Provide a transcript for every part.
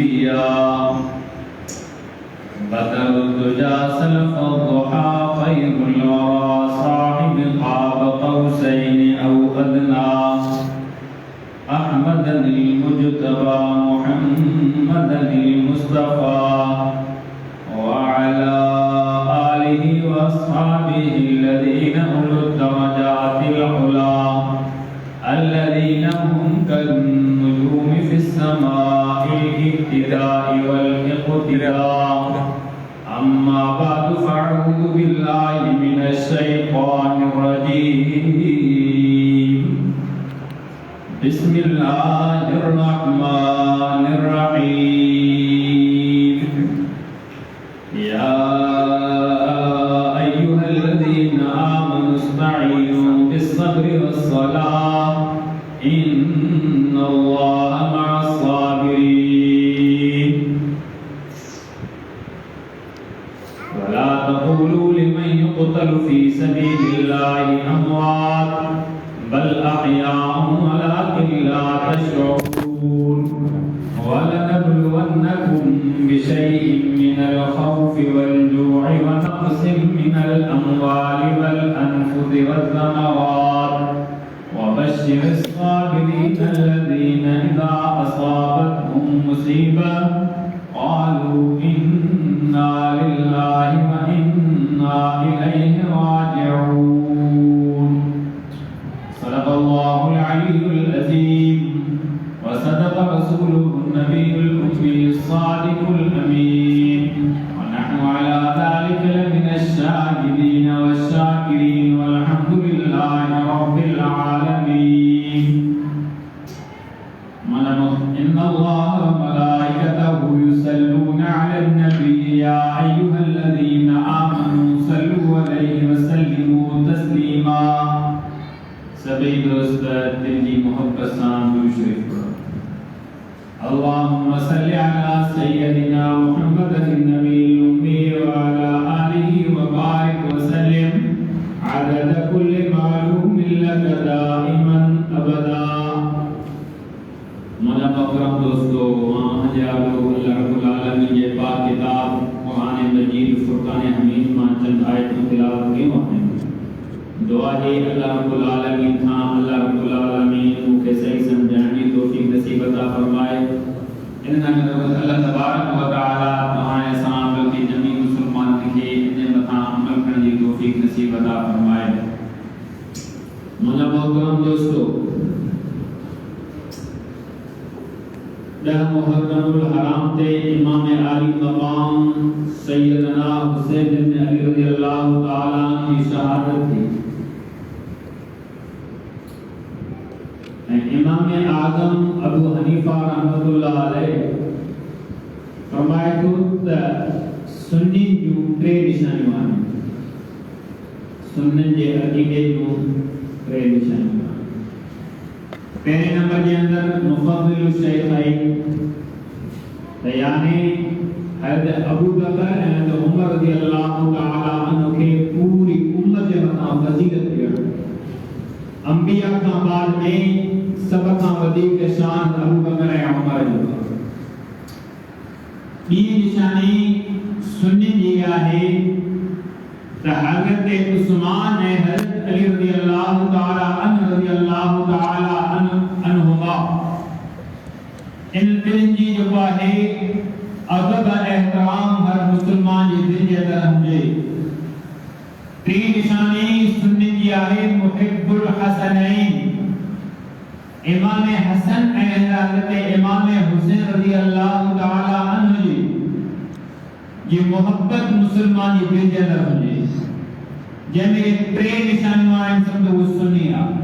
الأنبياء بدر الدجى سلف الضحى خير الورى صاحب قاب قوسين أو أدنى أحمد المجتبى محمد المصطفى وعلى آله وأصحابه الذين أولوا الدرجات العلى الذين هم كالنجوم في السماء الابتداء والاقتداء أما بعد فأعوذ بالله من الشيطان الرجيم بسم الله الرحمن الرحيم يا أيها الذين آمنوا استعينوا بالصبر والصلاة إن الله مع الصابرين ولا تقولوا لمن يقتل في سبيل الله أموات بل أحياء ولكن لا تشعرون ولنبلونكم بشيء من الخوف والجوع ونقص من الأموال والأنفس والثمرات وبشر الصابرين الذين إذا أصابتهم مصيبة قالوا إنا لله وإنا إليه راجعون صدق الله العلي العظيم وصدق رسوله النبي الأمي الصادق الأمين ونحن على ذلك لمن الشاهدين والشاكرين والحمد لله رب العالمين إن الله وملائكته يصلون على النبي يا أيها الذين آمنوا صلوا عليه وسلموا تسليما सभी दोस्त दिल की मोहब्बत साथ दुरूद शरीफ पढ़ो अल्लाहुम्मा सल्लि अला सय्यदिना मुहम्मदिन नबील उम्मी व अला आलिहि व बारिक व सल्लिम अदद कुल्लि मालूमिन लक दाइमन अबदा मुझे मुकर्रम दोस्तों हजारों अल्लाह रब्बुल आलमीन ये पाक किताब कुरान मजीद फुरकान हमीद में चंद आयतों तिलावत की हैं दुआ है अल्लाह रब्बुल आलमीन था अल्लाह रब्बुल आलमीन मुझे सही समझाने तौफीक नसीब अता फरमाए इन्ना अल्लाह तबारक व तआला तुम्हारे साथ बल्कि जमी मुसलमान के इन्हें मथा अमल करने की तौफीक नसीब अता फरमाए मुझे मोहतरम दोस्तों दह मुहर्रमुल हराम ते इमाम आली मकाम सैयदना हुसैन इब्न अली रज़ियल्लाहु तआला की शहादत थी इमाम आज़म अबू हनीफा रहमतुल्लाह अलैह फरमाए तो सुन्नी जो टे निशानियां आहिनि सुन्नत जे अक़ीदे जो टे निशानियां पहले नंबर के अंदर मुफद्दिल शैख़ैन यानी हज़रत अबू बकर और उमर रज़ियल्लाहु तआला अन्हु के पूरी उम्मत के मथा फजीलत दिया अंबिया का बाद में सब का वधीक शान अबू बकर और उमर जो ये निशानी सुन्नी दिया है हज़रत उस्मान ने हज़रत अली रज़ियल्लाहु तआला अन्हुमा इन दिल जी जो है अदब एहतराम हर मुसलमान ये दिल जे अंदर हुजे टी निशानी सुन्नी दिया है मुहिब्बुल हसनैन इमाम हसन और हज़रत इमाम हुसैन रज़ियल्लाहु तआला अन्हु जी ये मोहब्बत मुसलमान ये दिल जे अंदर हुजे जंहिंमें टे निशानियां आहिनि सम्झो उहे सुन्नी आहे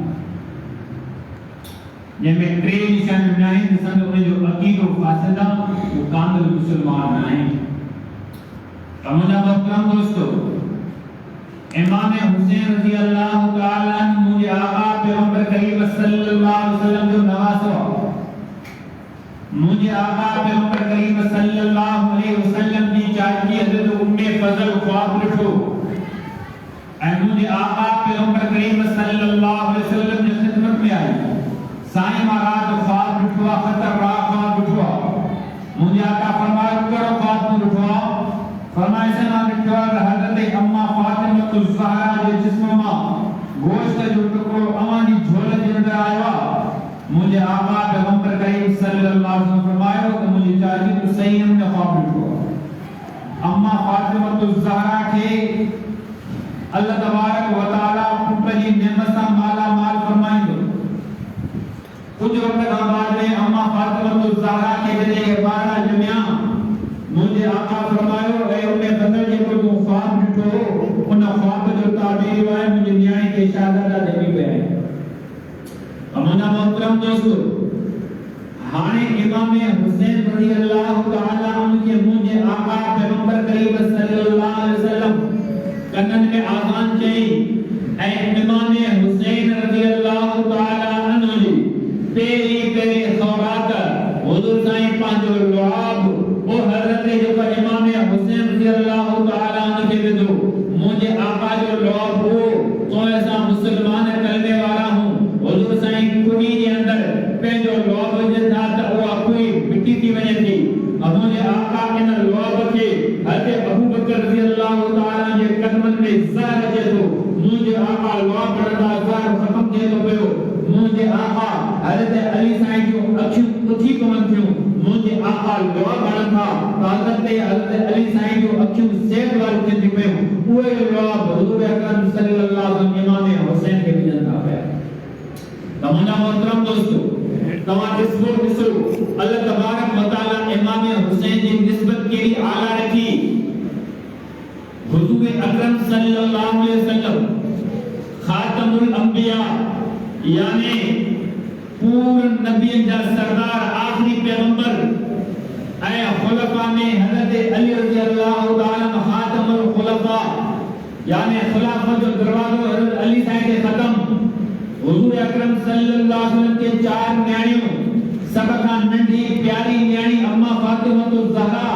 जंहिंमें टे निशानियां न आहिनि सम्झो उनजो अक़ीदो फासिद आहे वो कामिल मुसलमान न आहिनि त मुंहिंजा मोहतरम दोस्तों इमाम हुसैन रज़ियल्लाहु तआला अन्हु मुंहिंजे आका पैगंबर करीम सल्लल्लाहु अलैहि वसल्लम जो नवासो मुझे आका पैगंबर करीम सल्लल्लाहु अलैहि वसल्लम की चाची हज़रत उम्मे फज़ल ख्वाब ॾिठो ऐं मुझे आका पैगंबर करीम सल्लल्लाहु अलैहि वसल्लम जी खिदमत में आई साईं महाराज ख्वाब ॾिठो आहे खतरनाक ख्वाब ॾिठो आहे मुझे फरमाए से ना निकल हजरत अम्मा फातिमा तुल ज़हरा जे जिस्म मां गोश्त जो टुकड़ो अवानी झोल जे अंदर आयो मुझे आका पैगंबर करीम सल्लल्लाहु अलैहि वसल्लम फरमायो तो मुझे चाहिए तो सही हमने ख्वाब ॾिठो अम्मा फातिमा तुल ज़हरा के अल्लाह तबारक व तआला पुट जी नेमत सां माला माल फरमाइंदो कुछ वक्त खां बाद में अम्मा फातिमा तुल ज़हरा के जॾहिं ॿार ॼमिया मुझे आका फरमायो ऐ उन्हें बदल जे को तू ख्वाब ॾिठो उन ख्वाब जो ताबीर है मुझे न्याय के शहादत ॾेई पिया अमना मोहतरम दोस्तों हाने इमाम हुसैन रज़ी अल्लाह तआला अन्हु के मुझे आका पैगंबर करीम सल्लल्लाहु अलैहि वसल्लम कन्नन में आजान चई ऐ इमाम हुसैन रज़ी अल्लाह तआला अन्हु जी पेरी पेरी खौरात हुजूर साईं पांजो लुआब ओ हजरत जो इमाम हुसैन रज़ी अल्लाह तआला अन्हु के विदो मुझे आका जो लुआब हो तो ऐसा मुसलमान कलमे वाला हूं हुजूर साईं कुनी के अंदर पेंजो लुआब जे था त वो कोई मिट्टी थी वने थी अब मुझे आका इन लुआब के हजरत अबू बकर रज़ी अल्लाह तआला जे कदमन में ज़हर जे तो मुझे आका लुआब बड़ा ज़हर खत्म थे तो पियो मुझे आका हजरत अली साईं जो अखियूं उठी पवन थियूं मुझे आका लुआब बड़ा था हजरत अली साईं जो अखियूं सेब वाल थी पियो उहे लुआब हुजूर अकरम सल्लल्लाहु अलैहि वसल्लम इमाम हुसैन के विजन था पिया तमाम मोहतरम दोस्तों तमा दिसो अल्लाह तबारक व तआला इमाम हुसैन की निस्बत केड़ी आला रखी हुजूर अकरम सल्लल्लाहु अलैहि वसल्लम खातमुल अंबिया यानी पूर्ण नबियन जा सरदार आखिरी पैगंबर ऐ खुलफा में हजरत अली रज़ी अल्लाह तआला खातमुल खुलफा यानी खिलाफत जो दरवाजो हजरत अली साईं के खत्म हुजूर अकरम सल्लल्लाहु अलैहि वसल्लम के चार न्याणियों सब खां नंढी प्यारी न्याणी अम्मा फातिमा तुल ज़हरा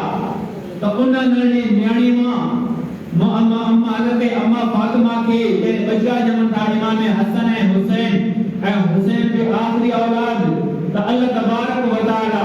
तो उन नंढी न्याणी मां अम्मा हजरत अम्मा फातिमा के बच्चा जमन था इमाम हसन है हुसैन के आखिरी औलाद तो अल्लाह तबारक व तआला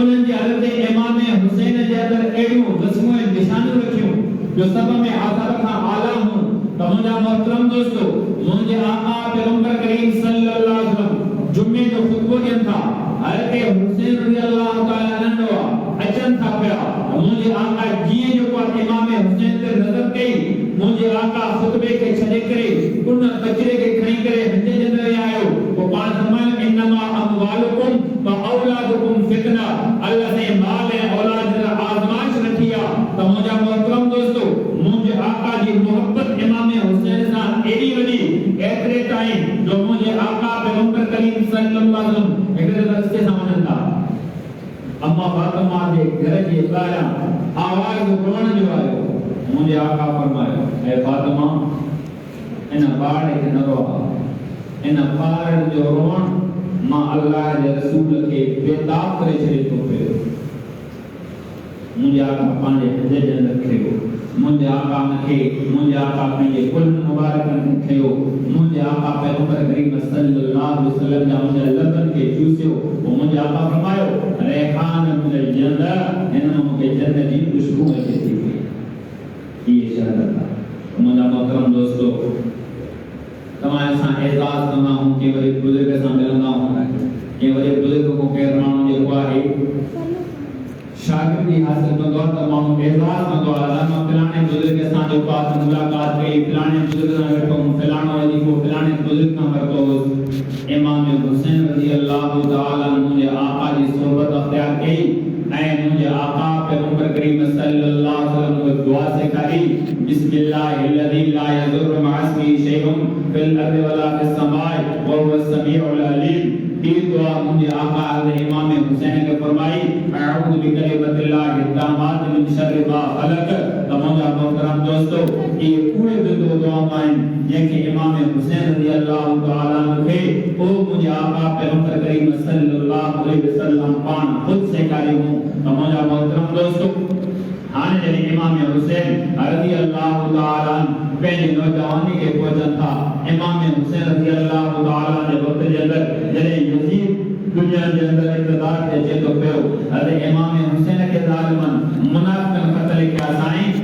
उनन जे हजरत इमाम हुसैन जे अंदर एड़ियों रस्मों निशानियों रखियो जो सब में आसार खां आला हूं तो मुझे मोहतरम दोस्तों मुझे आका पैगंबर करीम सल्लल्लाहु अलैहि वसल्लम जुम्मे जो खुतबो दियन था हजरत हुसैन रज़ी अल्लाह तआला अन्हु अचन था पिया मुझे आका जीए जो को इमाम हुसैन ते नजर कई मुझे आका खुतबे के छड़े करे उन कचरे के खणी करे हंजे जंदे आयो वो पान फरमायो इन्नमा अमवालुकुम व औलादुकुम फितना अल्लाह ने माल है औलाद का आजमाइश रखिया तो मुझे मोहतरम दोस्तों मुझे आका जी मोहब्बत इमाम हुसैन सा एडी वडी एतरे टाइम जो मुझे आका पैगंबर करीम सल्लल्लाहु अलैहि वसल्लम एकरे रस्ते सामने था अम्मा फातिमा के घर के ॿाहिरां आवाज रोण जो आयो मुझे आका फरमायो ऐ फातिमा इन बाड़ के न रोआ इन बाड़ जो रोण मां अल्लाह जे रसूल के बेताब करे छे तो पियो मुझे आका पांजे हजे जे अंदर खयो मुझे आका पंहिंजे कुल मुबारकन खयो मुझे आका पैगंबर करीम सल्लल्लाहु अलैहि वसल्लम जा मुझे लबन के चूसियो वो मुझे आका फरमायो रेहान मिनल जन्नत इन मुझे जन्नत जी खुशबू अचे थी ये शहादत था मुझे मोहतरम दोस्तों तमाम सा एजाज करना हूं के वरी बुजुर्ग से मिलना हूं के वरी बुजुर्ग को के राणो जे को है शागिर्दी हासिल कंदो त माण्हू एज़ाज़ कंदो अल्लाह फलाणे बुजुर्ग सां जो पास मुलाकात कई फलाणे बुजुर्ग सां वेठो फलाणो वञी को फलाणे बुजुर्ग सां वरतो इमाम हुसैन रज़ी अल्लाह तआला मुझे आका जी सोबत अख्तियार कई ऐ मुझे आका पैगंबर करीम सल्लल्लाहु अलैहि वसल्लम को दुआ सिखाई बिस्मिल्लाहिल्लज़ी ला यज़ुरु मअस्मी शैउन फिल अर्दि वला फिस समाई व हुवस समीउल अलीम ये दुआ मुझे आका हज़रत इमाम हुसैन के फरमाई अऊज़ु बिकलिमतिल्लाहि ताम्मात मिन शर्रि मा खलक तमाम मोहतरम दोस्तों ये पूरे दो दुआ में जेके इमाम हुसैन रज़ी अल्लाह तआला के ओ मुझे आका पैगंबर करीम सल्लल्लाहु अलैहि वसल्लम पान खुद सिखाई हूं तमाम मोहतरम दोस्तों हाने जने इमाम हुसैन रज़ी अल्लाह तआला पहले नौजवानी के पहुंचन था इमाम हुसैन रज़ी अल्लाह तआला ने वक्त के अंदर जने यजीद दुनिया के अंदर इक़्तिदार के जे तो पियो हज़रत इमाम हुसैन के जालिमन मुनाफिकन कत्ल किया साईं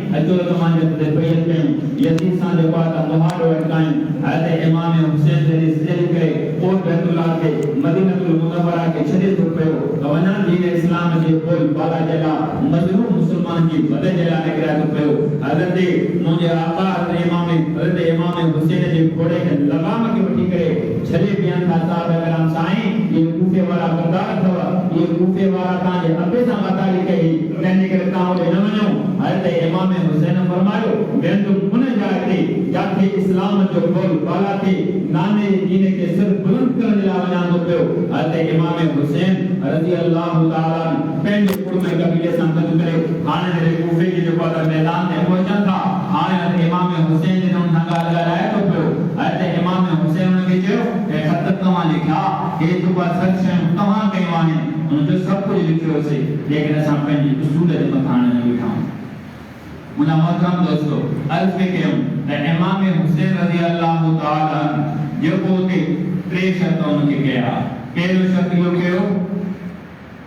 तमाम जे बैत कयूं यजीद सां जेको आहे त मुहारो अटकायूं हज़रत इमाम हुसैन जे सिजदे करे और बैतुल्लाह के मदीनतुल मुनव्वरा के छॾे थो पियो त वञा दीन इस्लाम जे बोल बाला जला मजलूम मुसलमान जी मदद जला निकिरा थो पियो हज़रत मुंहिंजे आका हज़रत इमाम हुसैन जे घोड़े खे लगाम खे वठी करे छॾे बीहनि था साहब कराम साईं ये कूफे वारा गद्दार अथव ये कूफे वारा तव्हांजे अबे सां गद्दारी कई तंहिंजे करे तव्हां होॾे न वञो हज़रत इमाम हुसैन फरमायो वेंदुमि उन जाइ ते जिथे इस्लाम जो बोल बाला थे नाने दीन के सिर बुलंद करण लाइ वञा थो पियो हज़रत इमाम हुसैन रज़ी अल्लाह ताला पंहिंजे कुर्म कबीले सां गॾु करे हाणे जॾहिं कूफे जे जेको आहे मैदान ते पहुचनि था हाणे हज़रत इमाम हुसैन जे हुन सां ॻाल्हि ॻाल्हाए थो पियो हज़रत इमाम हुसैन हुनखे चयो हे ख़त तव्हां लिखिया हे जेको आहे सभु शयूं तव्हां कयूं आहिनि हुनजो सभु कुझु लिखियोसीं लेकिन असां पंहिंजी उसूल जे मथां हाणे न वेठा आहियूं मुना मोहतरम दोस्तों अर्ज़ में कयूं त इमाम हुसैन रज़ी अल्लाह ताला जेको ते टे शर्त उनखे कया पहिरियों शर्त इहो कयो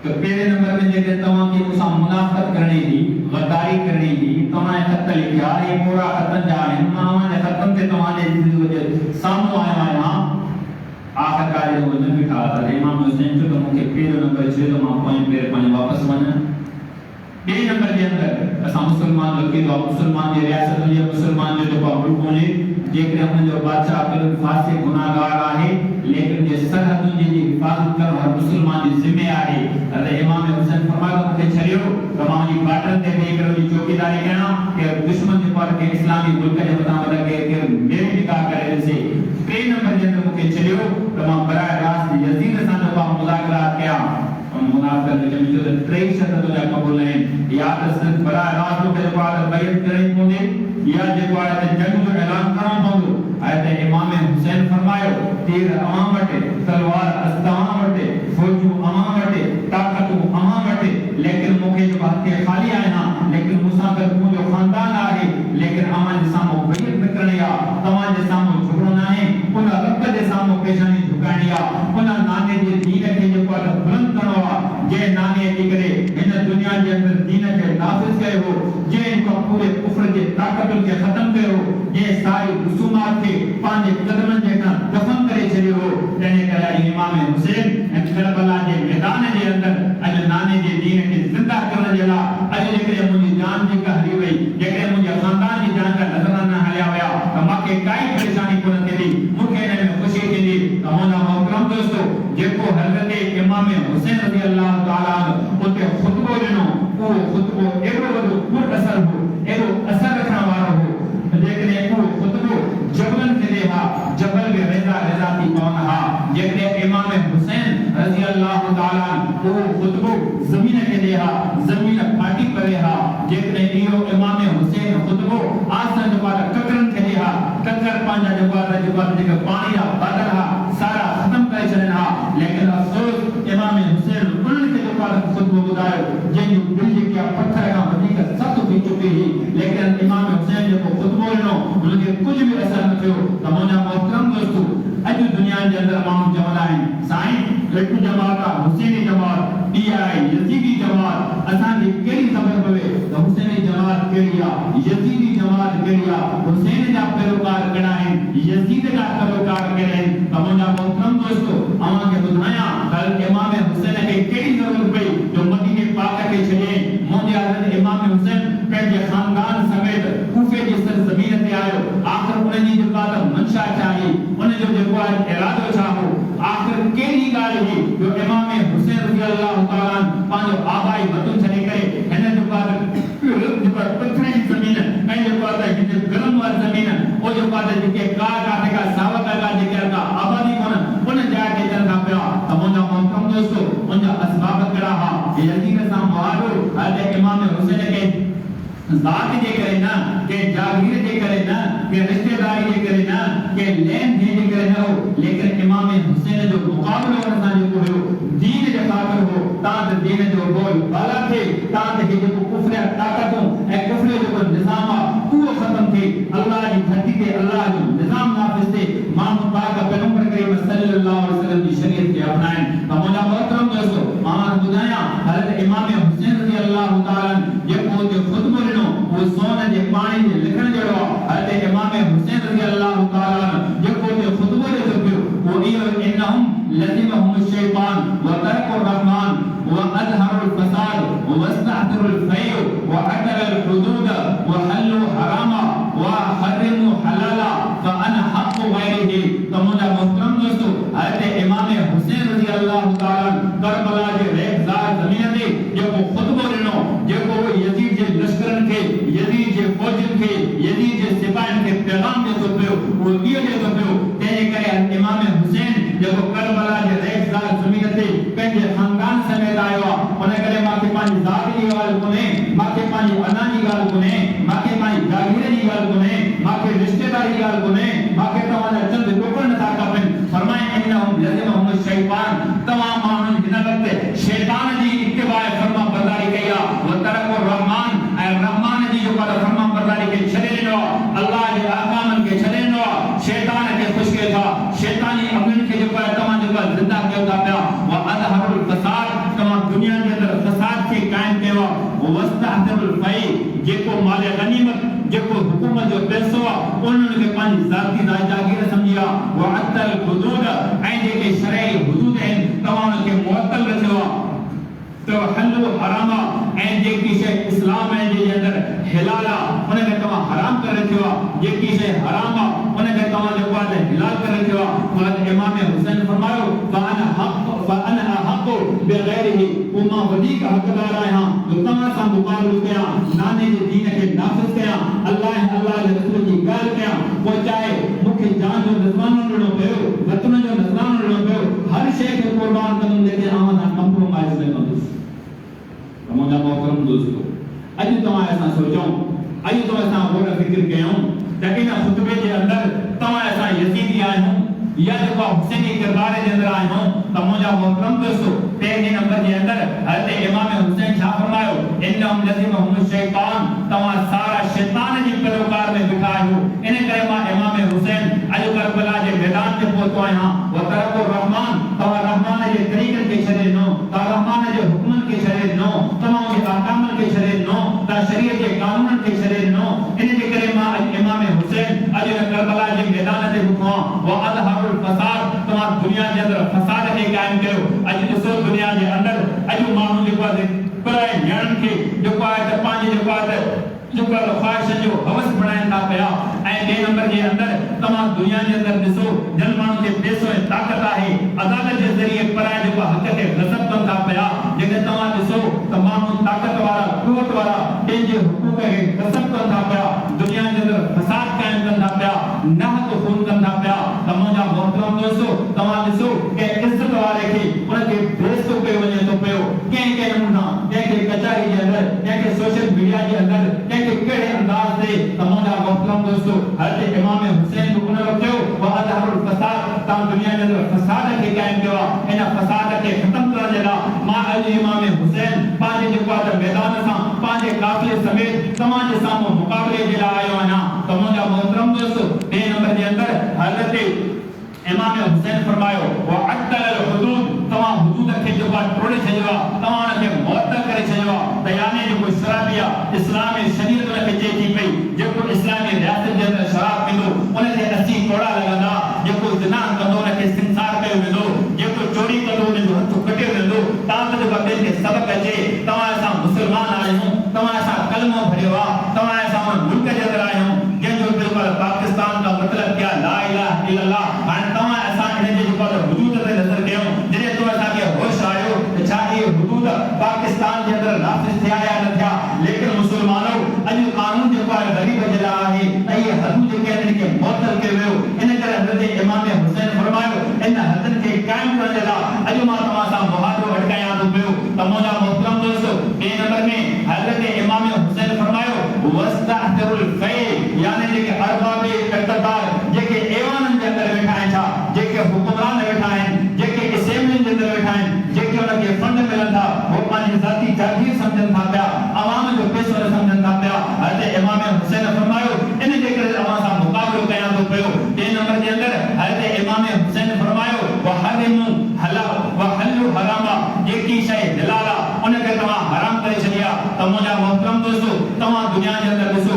तो पहले नंबर में जेके तमाम की मुसा मुनाफत करनी थी गद्दारी करनी थी तमाम खत लिखा ये पूरा खतन जा है मामा ने खतन से तमाम जे सामने आया है हां आखिरकार ये वजन बिठा था इमाम हुसैन जो मुके पहले नंबर छे तो मां पॉइंट पे पानी वापस वना बे नंबर के अंदर असा मुसलमान लोग के मुसलमान जे रियासत में मुसलमान जो मुल्क ने जेकरे हम जो बादशाह के फासे गुनाहगार आहे लेकिन जे सरहद जी हिफाजत कर हर मुसलमान की जिम्मे आहे अरे इमाम हुसैन फरमाया मुके छरियो तमाम जी बाटन ते भी करो जी चौकीदारी करना के दुश्मन जे पर के इस्लामी मुल्क जे बता बता के मेरे निकाह करे से टे नंबर जे मुके छरियो तमाम बराए रास्त यजीद सा जो मुलाकात किया मुनाफिक के जो टे शर्त तो कबूल है या तो बराए रास्त के बाद बैत करनी पौंदी या जे बाद जंग जो ऐलान करना पौंदो हज़रत इमाम हुसैन फरमायो तीर अमाम वटे तलवार अस्तामा वटे फौजू अमाम वटे ताकतू अमाम वटे लेकिन मुखे जो हथे खाली आए ना लेकिन मुसाफिर मुझे खानदान आहे लेकिन अमान जे सामो बैत न करनी आ तमाम जे सामो झुकणो ना है उन रब जे सामो पेशानी झुकाणी आ उन नाने जे दीन के जो पर बुलंद करणो आ जे नाने की करे इन दुनिया जे अंदर दीन के नाफिज कयो हो जे इनको पूरे कुफ्र के ताकतुन के खत्म कयो जे सारी रसूमात के पांच कदमन जे का दफन करे छरियो हो तने करे इमाम हुसैन करबला जे मैदान जे अंदर अज नाने जे दीन के जिंदा करण जे ला अज जेकरे मुजी जान जी का हरी वई जेकरे मुजी खानदान जी जान का नजराना हलिया वया त माके काई परेशानी कोन थी मुखे ने खुशी थी तमाम मोहतरम दोस्तों जेको हजरत इमाम हुसैन रज़ी अल्लाह ताला उते खुतबो दिनो वो खुतबो एडो वडो पुर असर हो एडो असर रखण वारो हो जेकरे वो खुतबो जबलन के देहा जबल में रजा थी कौन हा जेकरे इमाम हुसैन रज़ी अल्लाह ताला वो खुतबो जमीन के देहा जमीन फाटी परे हा जेकरे इहो इमाम हुसैन खुतबो आसन जो बार ककरन के देहा ककर पांजा जो बार जेके पानी रा बादल हा सारा खत्म करे छन हा लेकिन अफसोस इमाम हुसैन उन के जो बार खुतबो बुधायो जे दिल के पत्थर का वधीक सख्त थी चुकी ही लेकिन इमाम हुसैन जो खुतबो नो उनके कुछ भी असर न थियो तमोना मोहतरम दोस्तों अज दुनिया के अंदर मां जमला है साईं एक जमात हुसैनी जमात पीआई यजीदी जमात असा की केड़ी खबर पवे तो हुसैनी जमात केड़िया यजीदी जमात केड़िया हुसैन जा पैरोकार केड़ा है यजीद जा पैरोकार केड़ा है तमोना मोहतरम दोस्तों आवा के बुधाया कल इमाम हुसैन के केड़ी जरूरत पई जो मदीने पाक के छे मोजे हजरत इमाम हुसैन पंहिंजे खानदान समेत कूफे जी सरजमीन ते आयो आखिर उन जी जो बात मंशा चाहिए उन जो जेको इरादो छा हो आखिर केड़ी गाल ही जो इमाम हुसैन रज़ी अल्लाह ताला पांजो आबाई वतन छने करे हिन जो बात जो पत्थर जी जमीन ऐं जो बात हिन गरम वाली जमीन ओ जो बात जेके का का सावत का जेके का आबादी कोन उन जाय ते चंदा पिया तमोना मोहतरम दोस्तों उन जा असबाब कड़ा हा यजीद सा मुआदो हज़रत इमाम हुसैन के जात जे करे ना के जागीर जे करे ना के रिश्तेदारी जे करे ना के लेन देन जे करे ना लेकिन इमाम हुसैन जो मुकाबलो करना जो हो दीन जे खातिर हो ताद दीन जो बोल बाला थे ताद के जो कुफ्र ताकतों ए कुफ्र जो निजाम वो खत्म थे अल्लाह की धरती पे अल्लाह जो निजाम नाफिज थे माम पाक पैगंबर करीम सल्लल्लाहु अलैहि वसल्लम की शरीयत के अपनाए तमोना मोहतरम दोस्तों मां बुधाया हजरत इमाम हुसैन रज़ी अल्लाह ताला ये जो खुतबो वो सोने जे पानी الشيطان وترك الرحمن وأظهر الفساد واستعتر الخير وعدل الحدود وحلوا حراما وحرموا حلالا فأنا حق غيره. तो मुझे मोहतरम दोस्तों हज़रत इमाम हुसैन रज़ी अल्लाह ताला करबला जे रेज़ार ज़मीन ते जेको खुतबो ॾिनो, जेको यजीद जे लश्करनि खे, यजीद जे फौजनि खे, यजीद जे सिपाहियुनि खे पैगाम ॾिनो पियो, उहो इहो ॾिनो पियो। तंहिंजे करे इमाम हुसैन जेको करबला जे रेज़ार ज़मीन ते पंहिंजे ख़ानदान समेत आयो आहे, उन करे मूंखे पंहिंजी ज़ात जी ॻाल्हि कोन्हे, मूंखे पंहिंजी अना जी ॻाल्हि कोन्हे, मूंखे पंहिंजी जागीर जी ॻाल्हि कोन्हे, मूंखे रिश्तेदारी जी ॻाल्हि कोन्हे, मूंखे तव्हांजा चंद टुकड़ नथा खपनि। फरमाए इन्नहुम लज़िमहुम शैतान, तव्हां माण्हुनि हिन वक़्तु शैतान जी इत्तिबा फर्मा बरदारी कई आहे। व तरकुर रहमान, ऐं रहमान जी जेको आहे फर्मा बरदारी खे छॾे ॾिनो आहे, अल्लाह जे अहकामनि खे छॾे ॾिनो आहे, शैतान खे ख़ुशि कयो था, शैतानी अमलनि खे जेको आहे तव्हां जेको आहे ज़िंदा कयो था पिया। व अज़हरुल फसाद, तव्हां दुनिया जे अंदरि फसाद खे क़ाइमु कयो आहे। वस्तहदिरुल फई, जेको माल गनीमत, जेको हुकूमत जो पैसो आहे उन्हनि खे पंहिंजी ज़ाती जागीर सम्झी आहे। व अतल हुदूद, ऐं जेके शरई हुदूद आहिनि तव्हां उनखे मुअत्तल रखियो आहे। तो हल्लु हरामा, ऐं जेकी शइ इस्लाम जे अंदरि हिलाल आहे उनखे तव्हां हराम करे रखियो आहे, जेकी शइ हराम आहे उनखे तव्हां जेको आहे हिलाल करे रखियो आहे। इमाम हुसैन फरमायो फ़अना अहक़ु बिग़ैरिही, मां वधीक हक़दार आहियां जो तव्हां सां मुक़ाबिलो कयां, नाने जे दीन खे नाफ़िज़ कयां, अल्लाह जे रसूल जी ॻाल्हि कयां। पोइ चाहे मूंखे जान जो नज़रानो ॾियणो पियो, वतन जो नज़रानो ॾियणो पियो, हर शइ खे क़ुर्बान कंदुमि, लेकिन आवां सां कंप्रोमाइज़ न कंदुसि। मुंहिंजा मोहतरम दोस्तो, अॼु तव्हां असां सोचूं, अॼु तो असां गौर फ़िक्र कयूं त इन ख़ुतबे जे अंदरि तव्हां असां यज़ीदी आहियूं या जेको हुसैनी किरदार जे अंदरि आहियूं। त मुंहिंजा मोहतरम दोस्तो, पहिरें नंबर जे अंदरि हज़रत इमाम हुसैन छा फरमायो, इन्नहुम लज़िमहुम शैतान, तव्हां सारा शैतान जी पैरोकार में बीठा आहियो। इन करे मां इमाम हुसैन अॼु करबला जे मैदान ते पहुतो आहियां। व तरकुर रहमान, तव्हां रहमान जे तरीक़नि खे छॾे ॾिनो, तव्हां रहमान जे हुक्मनि खे छॾे ॾिनो, तव्हां जे अहकामनि खे छॾे ॾिनो, तव्हां शरीयत जे कानूननि खे छॾे ॾिनो। इन जे करे मां अॼु इमाम हुसैन अॼु करबला जे मैदान ते बीठो आहियां। व अज़हरुल फसाद, तव्हां दुनिया जे अंदरि फसाद खे क़ाइमु कयो। अॼु ॾिसो दुनिया जे अंदरि अॼु माण्हू जेको आहे पुराणे ॼणनि खे जेको आहे त पंहिंजे जेको आहे जेको ख़्वाहिशनि जो हवस बणाइनि था पिया। ऐं ॿिए नंबर जे अंदरि तव्हां दुनिया जे अंदरि ॾिसो जन माण्हू खे पैसो ऐं ताक़त आहे, अदालत जे ज़रिए पराए जेको हक़ खे गज़ब कनि था पिया। जेके तव्हां ॾिसो त माण्हू ताक़त वारा, क़ुवत वारा पंहिंजे हुकूक खे गज़ब कनि था पिया, दुनिया जे अंदरि फसाद क़ाइमु कनि था पिया, नाहक खून कनि था पिया। त मुंहिंजा मोहतरम दोस्तो, तव्हां ॾिसो के इज़त वारे खे उनखे बेइज़्ज़त कयो वञे थो पियो, कंहिं नमूना, कंहिंखे कचहरी जे अंदरि, कंहिंखे सोशल मीडिया जे अंदरि, कंहिंखे कहिड़े अंदाज़ ते। त मुंहिंजा मोहतरम दोस्तो, हज़रत इमाम हुसैन बि उन वक़्तु चयो व अज़हरुल फसाद, तव्हां दुनिया जे अंदरि फसाद खे क़ाइमु कयो आहे। इन फसाद खे ख़तमु करण जे लाइ मां अॼु इमाम हुसैन पंहिंजे जेको आहे मैदान सां पंहिंजे काफ़िले समेत तव्हां जे साम्हूं मुक़ाबले जे लाइ आयो आहियां। त मुंहिंजा मोहतरम दोस्तो, ॿिए नंबर जे अंदरि हज़रत इमाम हुसैन फरमायो व अतल हुदूद, तव्हां हुदूद खे जेको आहे टोड़े छॾियो आहे, तव्हां उनखे मुअत्तल करे छॾियो आहे। त यानी जेको शराबी आहे, इस्लामी शरीयत उनखे चए थी पई, जेको इस्लामी रियासत जे अंदरि शराब पींदो उनखे 80 कोड़ा लॻंदा, जेको ज़िना कंदो उनखे संसार कयो वेंदो, जेको चोरी कंदो उनजो हथ कटियो वेंदो। तव्हां जेको ॿियनि खे सबक़ अचे, तव्हां असां मुस्लमान आहियूं, तव्हां असां कलमो भरियो आहे, तव्हां असां मुल्क जे अंदरि आहियूं जंहिंजो बिल्कुलु पाकिस्तान का मतिलबु क्या ला इलाहा इल्लल्लाह। हाणे तव्हां असां इन जे जेको आहे हुदूद ते नज़र कयूं, जॾहिं तो असांखे होश आयो त छा इहे हुदूद पाकिस्तान जे अंदरि नाफ़िज़ थिया या न थिया। लेकिन मुस्लमानों, अॼु कानून जेको आहे ग़रीब जे लाइ आहे त इहे हदूं जेके आहिनि इनखे मुअत्तल कयो वियो। इन करे हज़रत इमाम हुसैन फरमायो इन हदनि खे क़ाइमु करण जे लाइ अॼु मां तव्हां सां मुहादरो अटकायां थो पियो। त मुंहिंजा मोहतरम दोस्तो, ॿिए नंबर में हज़रत इमाम हुसैन फरमायो वस्तहदिरुल फै, यानी जेके अरबाब इक़्तिदार, जेके ऐवाननि जे अंदरि वेठा आहिनि, छा जेके हुक्मरान वेठा आहिनि, जेके असेंबलियुनि जे अंदरि वेठा आहिनि, जेके उनखे फंड मिलनि था, उहो पंहिंजी ज़ाती जागीर सम्झनि था पिया, अवाम जो पैसो न सम्झनि था पिया। हज़रत इमाम हुसैन फरमायो इन जे करे अवां सां मुक़ाबिलो कयां थो पियो। ॿिए नंबर जे अंदरि हज़रत इमाम हुसैन फरमायो हल्लु हरामा, जेकी शइ हिलाल आहे उनखे तव्हां हराम करे छॾी आहे। त मुंहिंजा मोहतरम दोस्तो, तव्हां दुनिया जे अंदरि ॾिसो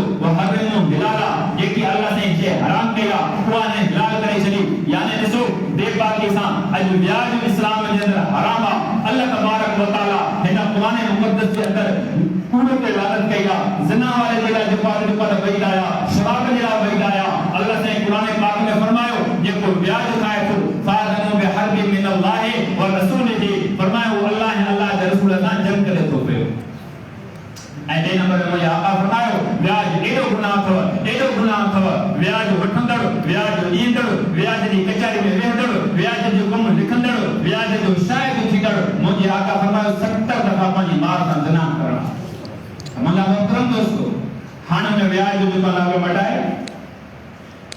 हिलाल आहे, जेकी अल्लाह ने शइ हराम कई आहे उहा ने हिलाल करे छॾी। यानी ॾिसो बेबाकी सां अॼु व्याज इस्लाम जे अंदरि कुरान मुक़द्दस के अंदर कूड़े पे लानत कया, जिना वाले जेड़ा जो पर वईद आया, शराब जेड़ा वईद आया। अल्लाह से कुरान पाक में फरमायो जेको ब्याज खाए तो फादनु बि हरबि मिन अल्लाह व रसूलिही, फरमायो अल्लाह दे रसूल सां जंग करे तो पियो। ऐं टे नंबर में आका फरमायो ब्याज एडो गुनाह अथव ब्याज वठंदड़, ब्याज ॾींदड़, ब्याज जी कचहरी में वेहंदड़, ब्याज जो कम लिखंदड़, ब्याज जो शायद थींदड़। मुझे आका फरमायो 70 दफ़ा पंहिंजी मां सां ज़िना करणु। मुंहिंजा मोहतरम दोस्तो, हाणे में ब्याज जो नालो मटाए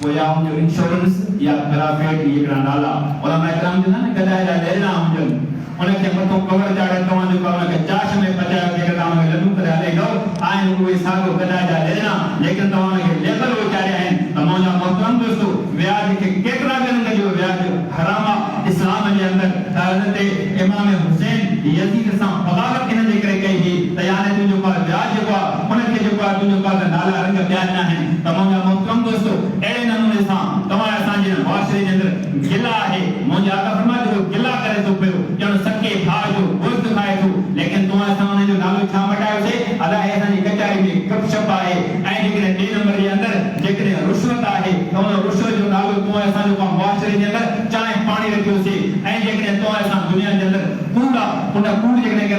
वो या हुनजो इंश्योरेंस या ग्राफेट हिकिड़ा नाला उलमा इकराम चवंदा न गॾाए जा लेना हुजनि, उनखे मथो कवर चाढ़े तव्हांजो उनखे चाश में पचाए जेके तव्हांखे लॾूं करे हले ईंदो आहिनि उहे साॻियो गॾाए जा लेना, लेकिन तव्हांखे लेबल विचारिया आहिनि। त मुंहिंजा मोहतरम दोस्तो, ब्याज खे केतिरा बि रंग जो ब्याज हराम आहे इस्लाम जे अंदरि। त हज़रत इमाम हुसैन यज़ीद सां बग़ावत इन जे करे कई हुई त याने तुंहिंजो का ब्याज जेको आहे उनखे जेको आहे तुंहिंजो का नाला रंग ॿिया न आहिनि। त मुंहिंजा मोहतरम दोस्तो, अहिड़े नमूने सां तव्हां असांजे मुआशरे जे अंदरि गिला आहे। मुंहिंजा आका फरमाए थो गिला करे थो पियो, ॼण सके भाउ जो गोश्त खाए थो, लेकिन तव्हां असां हुनजो नालो छा मटायोसीं? अलाए असांजी कचहरी में गपशप आहे। ऐं जेकॾहिं टे नंबर जे अंदरि जेकॾहिं रुश्वत आहे त उन रुश्वत जो नालो तव्हां असांजो का मुआशरे जे अंदरि चांहि पाणी रखियोसीं। ऐं जेकॾहिं तव्हां असां दुनिया जे अंदरि कूड़ आहे, उन कूड़ जेकॾहिं